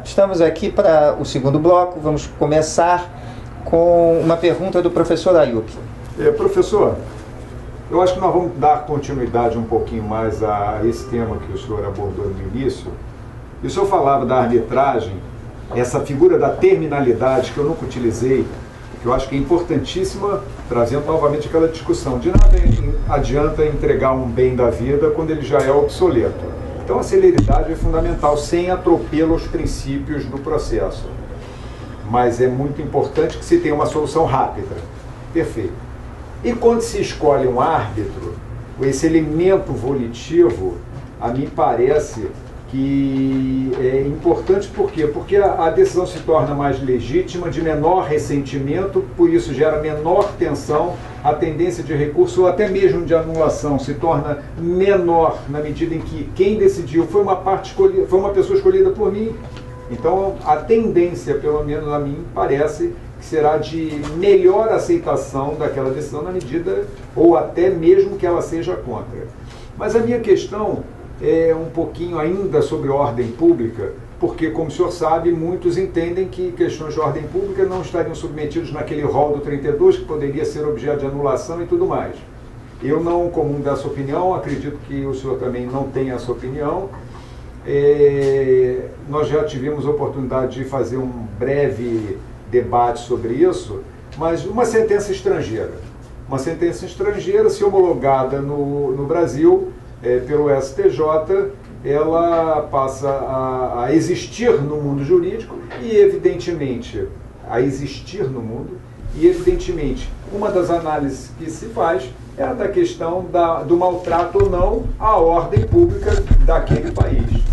Estamos aqui para o segundo bloco. Vamos começar com uma pergunta do professor Ayup. Professor, eu acho que nós vamos dar continuidade um pouquinho mais a esse tema que o senhor abordou no início. E o senhor falava da arbitragem, essa figura da terminalidade que eu nunca utilizei, que eu acho que é importantíssima, trazendo novamente aquela discussão. De nada adianta entregar um bem da vida quando ele já é obsoleto. Então a celeridade é fundamental, sem atropelo aos princípios do processo. Mas é muito importante que se tenha uma solução rápida. Perfeito. E quando se escolhe um árbitro, esse elemento volitivo, a mim parece que é importante. Por quê? Porque a decisão se torna mais legítima, de menor ressentimento, por isso gera menor tensão, a tendência de recurso ou até mesmo de anulação se torna menor na medida em que quem decidiu foi uma pessoa escolhida por mim. Então a tendência, pelo menos a mim, parece que será de melhor aceitação daquela decisão na medida, ou até mesmo que ela seja contra. Mas a minha questão é um pouquinho ainda sobre ordem pública, porque, como o senhor sabe, muitos entendem que questões de ordem pública não estariam submetidos naquele rol do 32, que poderia ser objeto de anulação e tudo mais. Eu não comungo dessa opinião, acredito que o senhor também não tem essa opinião. Nós já tivemos a oportunidade de fazer um breve debate sobre isso, mas uma sentença estrangeira, se homologada no Brasil, pelo STJ, ela passa a existir no mundo jurídico e, evidentemente, uma das análises que se faz é a da questão do maltrato ou não à ordem pública daquele país.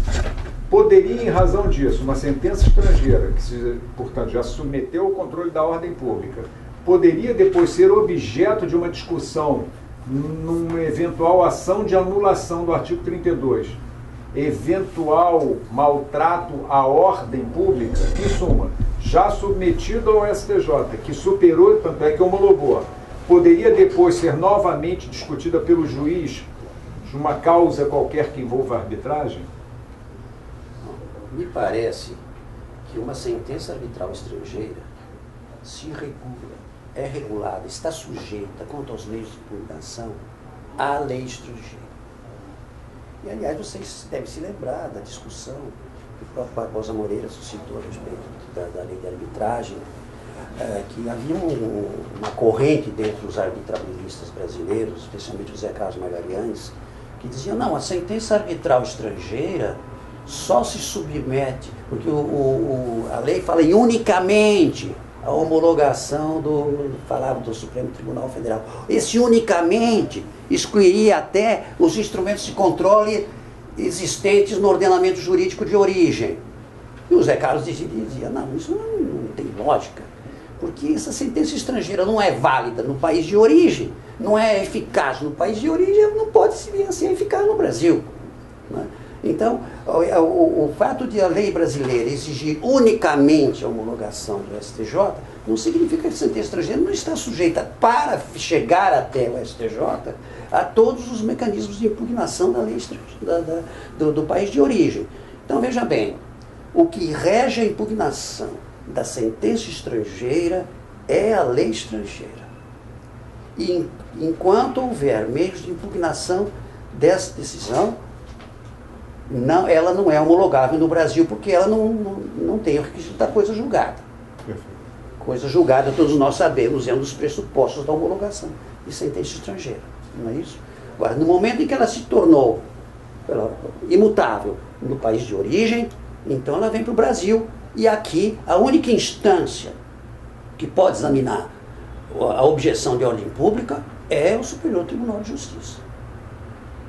Poderia, em razão disso, uma sentença estrangeira, portanto, já se submeteu ao controle da ordem pública, poderia depois ser objeto de uma discussão numa eventual ação de anulação do artigo 32, eventual maltrato à ordem pública, em suma, já submetido ao STJ, que superou, tanto é que homologou, poderia depois ser novamente discutida pelo juiz de uma causa qualquer que envolva arbitragem? Me parece que uma sentença arbitral estrangeira se regula, é regulada, está sujeita, quanto aos meios de impugnação, à lei estrangeira. E, aliás, vocês devem se lembrar da discussão que o próprio Barbosa Moreira suscitou a respeito da lei de arbitragem, que havia uma corrente dentro dos arbitrabilistas brasileiros, especialmente o Zé Carlos Magalhães, que dizia, não, a sentença arbitral estrangeira só se submete, porque a lei fala em unicamente a homologação falava do Supremo Tribunal Federal. Esse unicamente excluiria até os instrumentos de controle existentes no ordenamento jurídico de origem. E o Zé Carlos dizia, não, isso não tem lógica, porque essa sentença estrangeira não é válida no país de origem, não é eficaz no país de origem, não pode ser eficaz no Brasil. Né? Então, o fato de a lei brasileira exigir unicamente a homologação do STJ não significa que a sentença estrangeira não está sujeita, para chegar até o STJ, a todos os mecanismos de impugnação da lei do país de origem. Então, veja bem, o que rege a impugnação da sentença estrangeira é a lei estrangeira. E enquanto houver meios de impugnação dessa decisão, ela não é homologável no Brasil, porque ela não tem o requisito da coisa julgada. Perfeito. Coisa julgada, todos nós sabemos, é um dos pressupostos da homologação de sentença estrangeira, não é isso? Agora, no momento em que ela se tornou imutável no país de origem, então ela vem para o Brasil, e aqui a única instância que pode examinar a objeção de ordem pública é o Superior Tribunal de Justiça.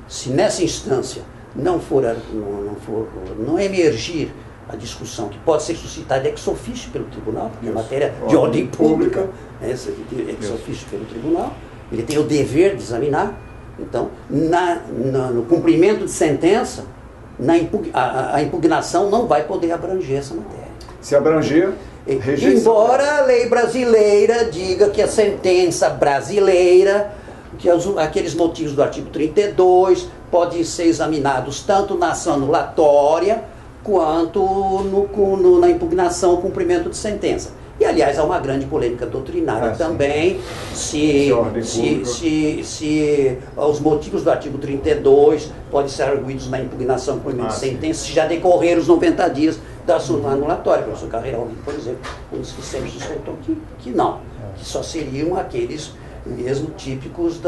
Se nessa instância não emergir a discussão que pode ser suscitada ex officio pelo tribunal, porque é matéria de ordem pública, ex officio pelo tribunal, ele tem o dever de examinar. Então, no cumprimento de sentença, a impugnação não vai poder abranger essa matéria. Se abranger, rejeição. Embora a lei brasileira diga que a sentença brasileira, que aqueles motivos do artigo 32 podem ser examinados tanto na ação anulatória quanto na impugnação ao cumprimento de sentença. E, aliás, há uma grande polêmica doutrinária também, se os motivos do artigo 32 podem ser arguídos na impugnação ao cumprimento de sentença, se já decorreram os 90 dias da súmula anulatória. O professor Carreira Oliveira, por exemplo, um dos que sempre sustentou que não, que só seriam aqueles mesmo típicos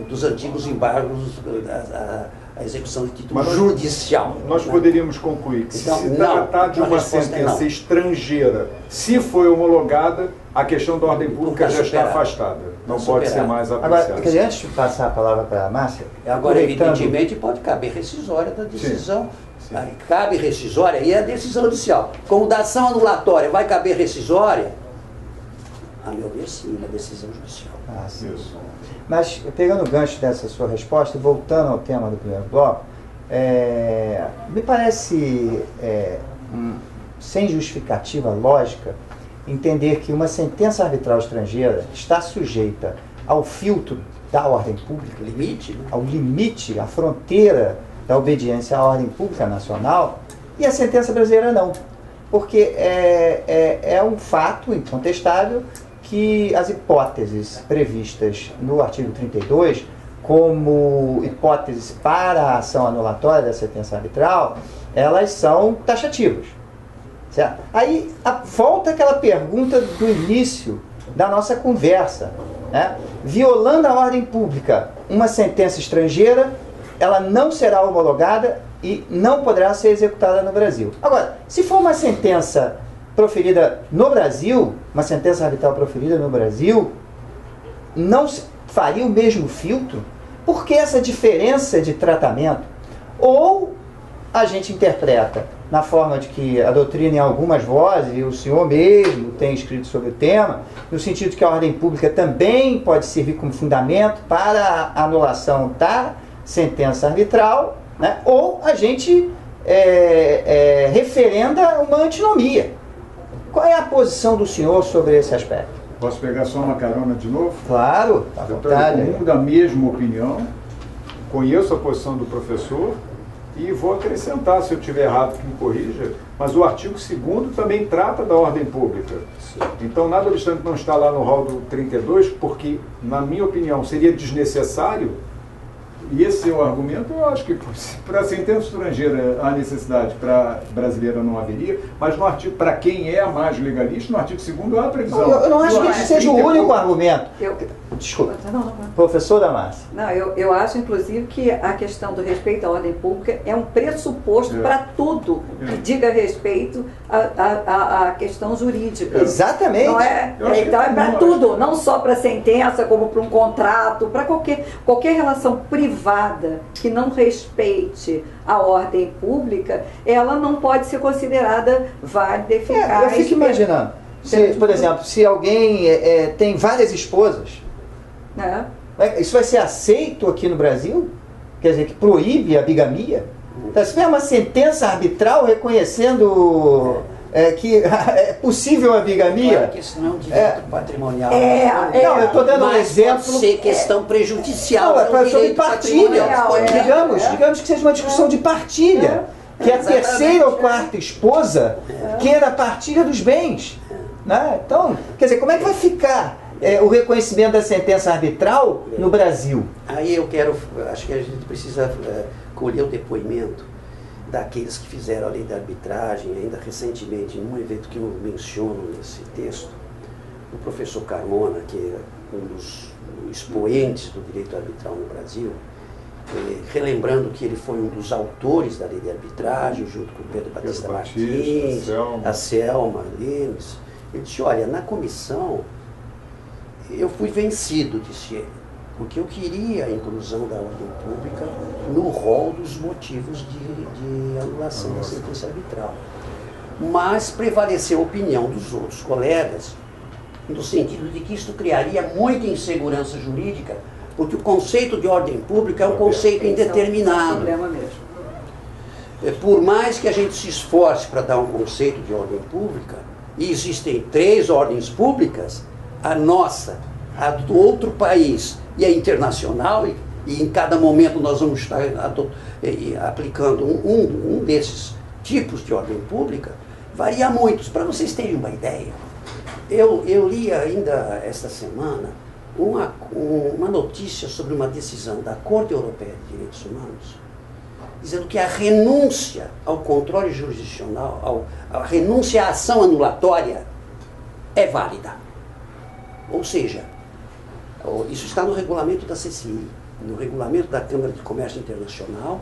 dos antigos embargos, a execução de título judicial. Nós poderíamos concluir que então, se tratar de uma sentença estrangeira, se foi homologada, a questão da ordem pública já está afastada. Não pode ser mais apreciada. Agora, antes de passar a palavra para a Márcia... Agora, evidentemente, pode caber rescisória da decisão. Sim. Cabe rescisória e é a decisão judicial. Como da ação anulatória vai caber rescisória, a meu ver, sim, na decisão judicial. Sim. Mas, pegando o gancho dessa sua resposta e voltando ao tema do primeiro bloco, me parece, sem justificativa lógica, entender que uma sentença arbitral estrangeira está sujeita ao filtro da ordem pública, ao limite, à fronteira da obediência à ordem pública nacional, e a sentença brasileira não. Porque é um fato incontestável que as hipóteses previstas no artigo 32, como hipóteses para a ação anulatória da sentença arbitral, elas são taxativas. Certo? Aí volta aquela pergunta do início da nossa conversa, né? Violando a ordem pública, uma sentença estrangeira, ela não será homologada e não poderá ser executada no Brasil. Agora, se for uma sentença proferida no Brasil, uma sentença arbitral proferida no Brasil, não faria o mesmo filtro? Por que essa diferença de tratamento? Ou a gente interpreta na forma de que a doutrina em algumas vozes, e o senhor mesmo tem escrito sobre o tema, no sentido de que a ordem pública também pode servir como fundamento para a anulação da sentença arbitral, né? Ou a gente referenda uma antinomia. Qual é a posição do senhor sobre esse aspecto? Posso pegar só uma carona de novo? Claro, à vontade. Eu estou da mesma opinião, conheço a posição do professor e vou acrescentar, se eu estiver errado, que me corrija, mas o artigo 2º também trata da ordem pública. Sim. Então, nada obstante não estar lá no rol do 32, porque, na minha opinião, seria desnecessário. E esse é o argumento, eu acho que para a sentença estrangeira há necessidade, para a brasileira não haveria, mas no artigo, para quem é mais legalista, no artigo 2º há a previsão. Eu não acho que esse seja o único argumento. Desculpa. Professor Damasio. Não, eu acho, inclusive, que a questão do respeito à ordem pública é um pressuposto para tudo que diga respeito à questão jurídica. Exatamente. Não então é para tudo, não só para sentença, como para um contrato, para qualquer relação privada que não respeite a ordem pública, ela não pode ser considerada válida, eficaz. Eu fico imaginando, por exemplo, se alguém tem várias esposas, isso vai ser aceito aqui no Brasil? Quer dizer, que proíbe a bigamia? Então, se tiver uma sentença arbitral reconhecendo que é possível a bigamia... Claro que isso não é um direito patrimonial. Não, eu estou dando um exemplo... Pode ser questão prejudicial. Não, é sobre partilha. Digamos que seja uma discussão de partilha. Que a terceira ou quarta esposa queira a partilha dos bens. Né? Então, quer dizer, como é que vai ficar o reconhecimento da sentença arbitral no Brasil? Aí acho que a gente precisa colher o depoimento daqueles que fizeram a lei da arbitragem, ainda recentemente, num evento que eu menciono nesse texto, o professor Carmona, que é um dos expoentes do direito arbitral no Brasil, relembrando que ele foi um dos autores da lei de arbitragem, junto com o Pedro Batista Martins, a Selma Lemes. Ele disse, olha, na comissão eu fui vencido, disse ele, porque eu queria a inclusão da ordem pública no rol dos motivos de anulação da sentença arbitral. Mas prevaleceu a opinião dos outros colegas, no sentido de que isso criaria muita insegurança jurídica, porque o conceito de ordem pública é um conceito indeterminado. Por mais que a gente se esforce para dar um conceito de ordem pública, e existem 3 ordens públicas, a nossa, a do outro país e a internacional, e em cada momento nós vamos estar aplicando um desses tipos de ordem pública, varia muito. Para vocês terem uma ideia, eu li ainda esta semana uma notícia sobre uma decisão da Corte Europeia de Direitos Humanos, dizendo que a renúncia ao controle jurisdicional, a renúncia à ação anulatória é válida. Ou seja, isso está no regulamento da CCI, no regulamento da Câmara de Comércio Internacional.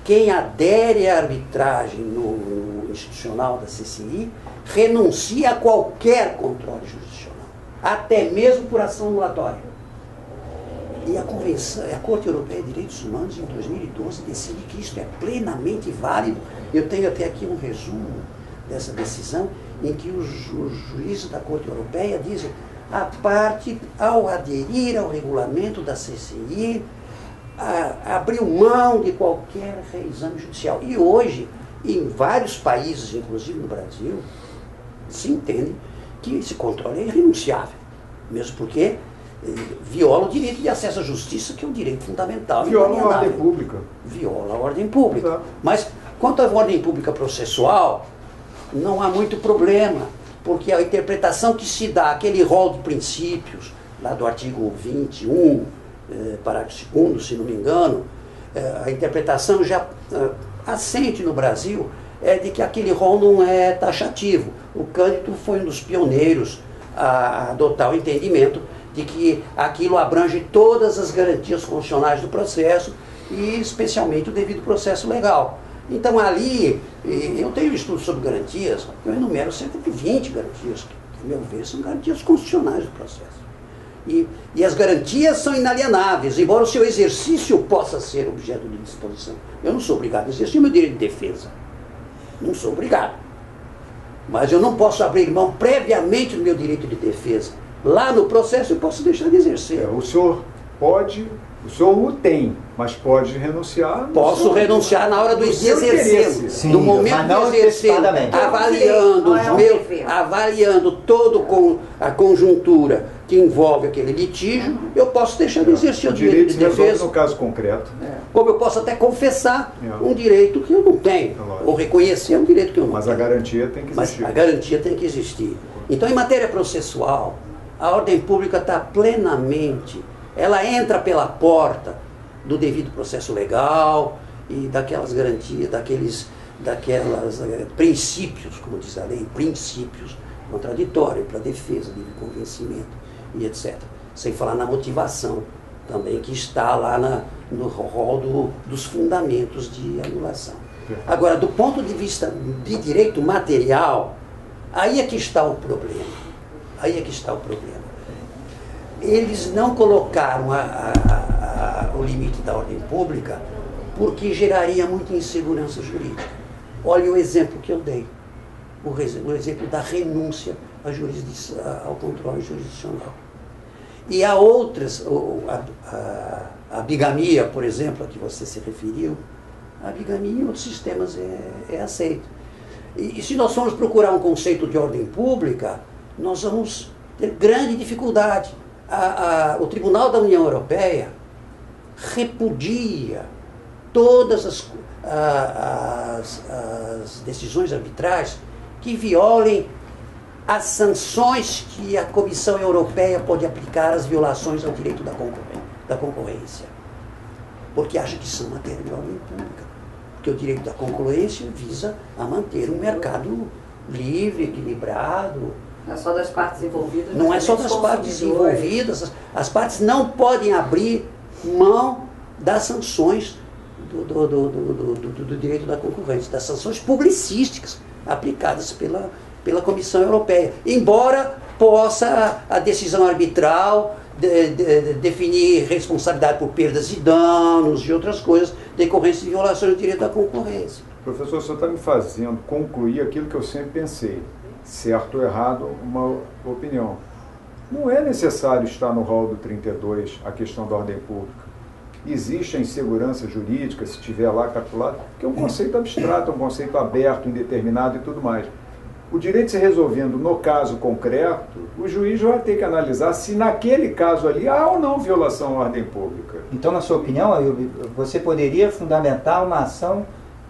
Quem adere à arbitragem no institucional da CCI renuncia a qualquer controle jurisdicional, até mesmo por ação anulatória. E a Corte Europeia de Direitos Humanos, em 2012, decide que isso é plenamente válido. Eu tenho até aqui um resumo dessa decisão, em que os juízes da Corte Europeia dizem: a parte, ao aderir ao regulamento da CCI, abriu mão de qualquer reexame judicial. E hoje, em vários países, inclusive no Brasil, se entende que esse controle é irrenunciável, mesmo porque viola o direito de acesso à justiça, que é um direito fundamental. Viola a ordem pública. Viola a ordem pública. Exato. Mas, quanto à ordem pública processual, não há muito problema, porque a interpretação que se dá, aquele rol de princípios, lá do artigo 21, parágrafo 2º, se não me engano, a interpretação já assente no Brasil é de que aquele rol não é taxativo. O Cândido foi um dos pioneiros a adotar o entendimento de que aquilo abrange todas as garantias constitucionais do processo e especialmente o devido processo legal. Então ali, eu tenho estudos sobre garantias, eu enumero cerca de 20 garantias, que, a meu ver, são garantias constitucionais do processo. E as garantias são inalienáveis, embora o seu exercício possa ser objeto de disposição. Eu não sou obrigado a exercer o meu direito de defesa. Não sou obrigado. Mas eu não posso abrir mão previamente do meu direito de defesa. Lá no processo eu posso deixar de exercer. O senhor pode, o senhor o tem, mas pode renunciar. Posso renunciar na hora do exercer. Sim, no momento de exercer, avaliando toda a conjuntura que envolve aquele litígio, eu posso deixar de exercer o direito de defesa. No caso concreto. Como eu posso até confessar um direito que eu não tenho, ou reconhecer um direito que eu não tenho. Mas a garantia tem que existir. Mas a garantia tem que existir. Então, em matéria processual, a ordem pública está plenamente, ela entra pela porta do devido processo legal e daquelas garantias, daqueles princípios, como diz a lei, princípios contraditórios para defesa, livre convencimento e etc. Sem falar na motivação também, que está lá no rol dos fundamentos de anulação. Agora, do ponto de vista de direito material, aí é que está o problema. Aí é que está o problema. Eles não colocaram o limite da ordem pública porque geraria muita insegurança jurídica. Olha o exemplo que eu dei. O exemplo da renúncia ao controle jurisdicional. E há outras, a bigamia, por exemplo, a que você se referiu, a bigamia em outros sistemas é aceita. E se nós formos procurar um conceito de ordem pública, nós vamos ter grande dificuldade. O Tribunal da União Europeia repudia todas as decisões arbitrais que violem as sanções que a Comissão Europeia pode aplicar às violações ao direito da concorrência. Porque acha que são matéria de ordem pública. Porque o direito da concorrência visa a manter um mercado livre, equilibrado. Não é só das partes envolvidas. Não é só das partes envolvidas. As partes não podem abrir mão das sanções do direito da concorrência, das sanções publicísticas aplicadas pela Comissão Europeia. Embora possa a decisão arbitral definir responsabilidade por perdas e danos e outras coisas decorrentes de violações do direito da concorrência. Professor, o senhor está me fazendo concluir aquilo que eu sempre pensei. Certo ou errado, uma opinião. Não é necessário estar no rol do 32 a questão da ordem pública. Existe a insegurança jurídica, se estiver lá capitulado, que é um conceito abstrato, um conceito aberto, indeterminado e tudo mais. o direito se resolvendo no caso concreto, o juiz vai ter que analisar se naquele caso ali há ou não violação à ordem pública. Então, na sua opinião, Ayub, você poderia fundamentar uma ação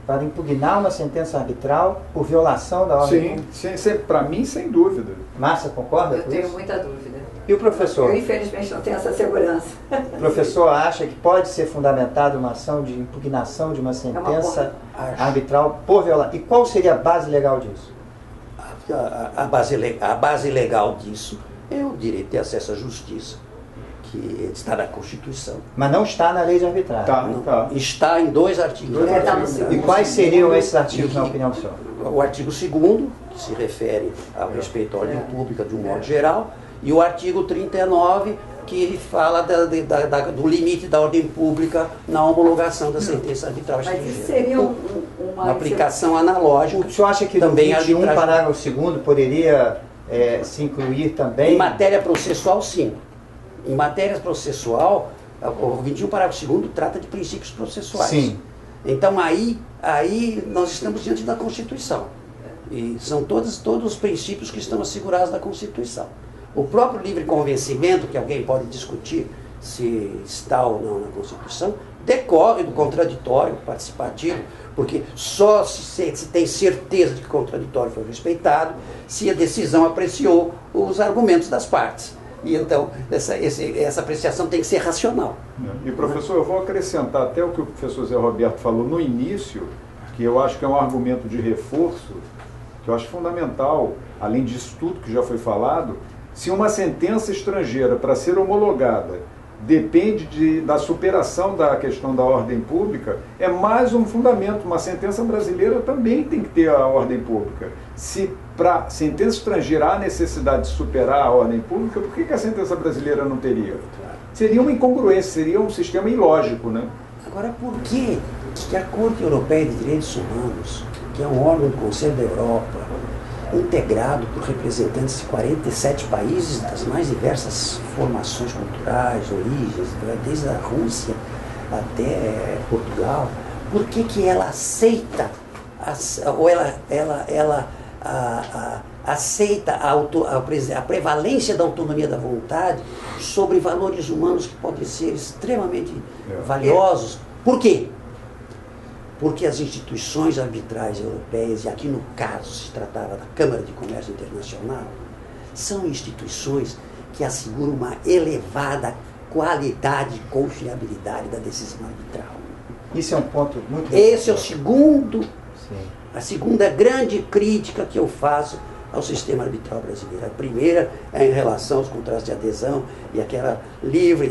para impugnar uma sentença arbitral por violação da ordem pública? Sim, para mim, sem dúvida. Márcia, concorda Eu com tenho isso? muita dúvida. E o professor? Eu, infelizmente, não tenho essa segurança. O professor acha que pode ser fundamentada uma ação de impugnação de uma sentença arbitral por violação? E qual seria a base legal disso? A base legal disso é o direito de acesso à justiça, que está na Constituição. Mas não está na lei de arbitragem. Tá. Está em 2 artigos. E quais seriam esses artigos, na opinião do senhor? O artigo 2º, que se refere ao respeito à ordem pública de um modo geral, e o artigo 39, que fala do limite da ordem pública na homologação da sentença arbitral Mas estrangeira. isso seria Uma aplicação analógica. O senhor acha que também no 21, arbitragem- parágrafo 2º, poderia se incluir também? Em matéria processual, sim. Em matéria processual, o 21, parágrafo 2º, trata de princípios processuais. Sim. Então, aí nós estamos diante da Constituição. E são todos os princípios que estão assegurados na Constituição. O próprio livre convencimento, que alguém pode discutir se está ou não na Constituição, decorre do contraditório participativo, porque só se tem certeza de que o contraditório foi respeitado se a decisão apreciou os argumentos das partes. E então, essa apreciação tem que ser racional. E, professor, eu vou acrescentar até o que o professor Zé Roberto falou no início, que eu acho que é um argumento de reforço, que eu acho fundamental, além disso tudo que já foi falado. Se uma sentença estrangeira, para ser homologada, depende da superação da questão da ordem pública, é mais um fundamento. Uma sentença brasileira também tem que ter a ordem pública. Se para sentença estrangeira há necessidade de superar a ordem pública, por que a sentença brasileira não teria? Seria uma incongruência, seria um sistema ilógico, né? Agora, por que a Corte Europeia de Direitos Humanos, que é um órgão do Conselho da Europa, integrado por representantes de 47 países das mais diversas formações culturais, origens, desde a Rússia até Portugal, por que ela aceita, ou ela aceita a prevalência da autonomia da vontade sobre valores humanos que podem ser extremamente valiosos? Por quê? Porque as instituições arbitrais europeias, e aqui no caso se tratava da Câmara de Comércio Internacional, são instituições que asseguram uma elevada qualidade e confiabilidade da decisão arbitral. Isso é um ponto muito... Esse é o segundo, Sim. a segunda grande crítica que eu faço ao sistema arbitral brasileiro. A primeira é em relação aos contratos de adesão e aquela livre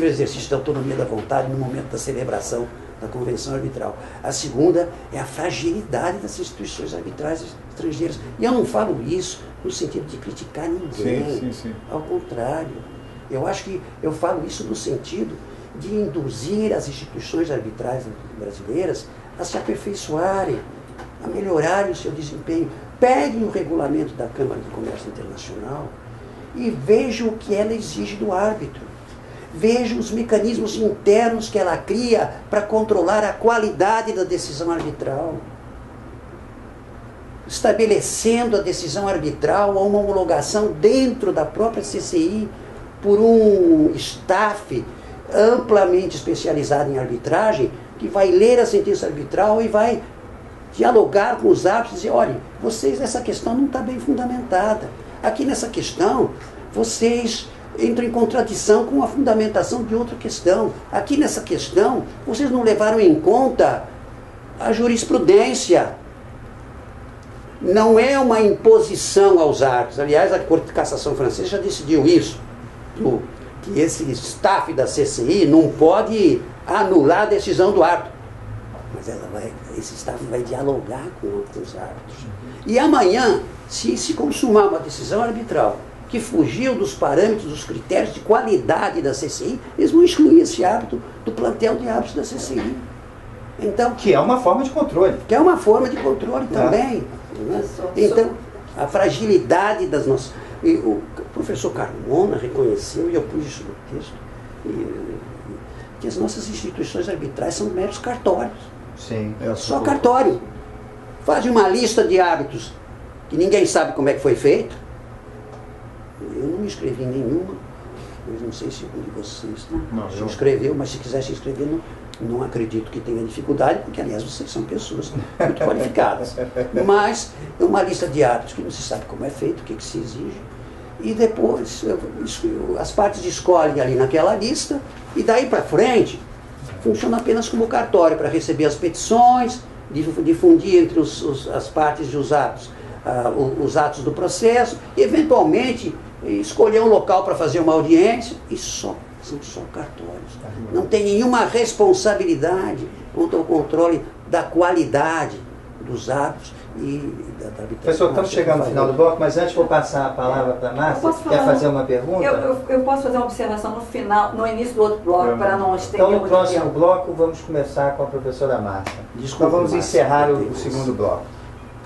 exercício da autonomia da vontade no momento da celebração da convenção arbitral. A segunda é a fragilidade das instituições arbitrais estrangeiras. E eu não falo isso no sentido de criticar ninguém. Sim. Ao contrário. Eu acho que eu falo isso no sentido de induzir as instituições arbitrais brasileiras a se aperfeiçoarem, a melhorarem o seu desempenho. Peguem o regulamento da Câmara de Comércio Internacional e vejam o que ela exige do árbitro. Vejam os mecanismos internos que ela cria para controlar a qualidade da decisão arbitral. Estabelecendo a decisão arbitral a uma homologação dentro da própria CCI por um staff amplamente especializado em arbitragem que vai ler a sentença arbitral e vai dialogar com os árbitros e dizer, olha, vocês, essa questão não está bem fundamentada. Aqui nessa questão, vocês entram em contradição com a fundamentação de outra questão. Aqui nessa questão, vocês não levaram em conta a jurisprudência. Não é uma imposição aos árbitros. Aliás, a Corte de Cassação francesa já decidiu isso, que esse staff da CCI não pode anular a decisão do árbitro. Mas esse staff vai dialogar com outros árbitros. E amanhã, se consumar uma decisão arbitral que fugiu dos parâmetros, dos critérios de qualidade da CCI, eles vão excluir esse árbitro do plantel de árbitros da CCI. Então, Que é uma forma de controle. que é uma forma de controle também. Né? Então, a fragilidade das nossas... E o professor Carmona reconheceu, e eu pus isso no texto, que as nossas instituições arbitrais são meros cartórios. Sim. Só cartório. Faz uma lista de árbitros que ninguém sabe como é que foi feito. Eu não me inscrevi em nenhuma, eu não sei se algum de vocês se inscreveu, mas se quiser se inscrever, não acredito que tenha dificuldade, porque aliás vocês são pessoas muito qualificadas. Mas é uma lista de atos que não se sabe como é feito, o que se exige, e depois as partes escolhem ali naquela lista, e daí para frente funciona apenas como cartório para receber as petições, difundir entre as partes e os atos do processo, e eventualmente escolher um local para fazer uma audiência, e são só cartórios. Não tem nenhuma responsabilidade quanto ao controle da qualidade dos atos e da arbitragem. Professor, estamos chegando no final do bloco, mas antes vou passar a palavra para a Márcia. Quer fazer uma pergunta? Eu posso fazer uma observação no final, no início do outro bloco, para não estender então, no muito próximo tempo. bloco, vamos começar com a professora Márcia. Desculpa, então, vamos Márcia, encerrar o segundo bloco.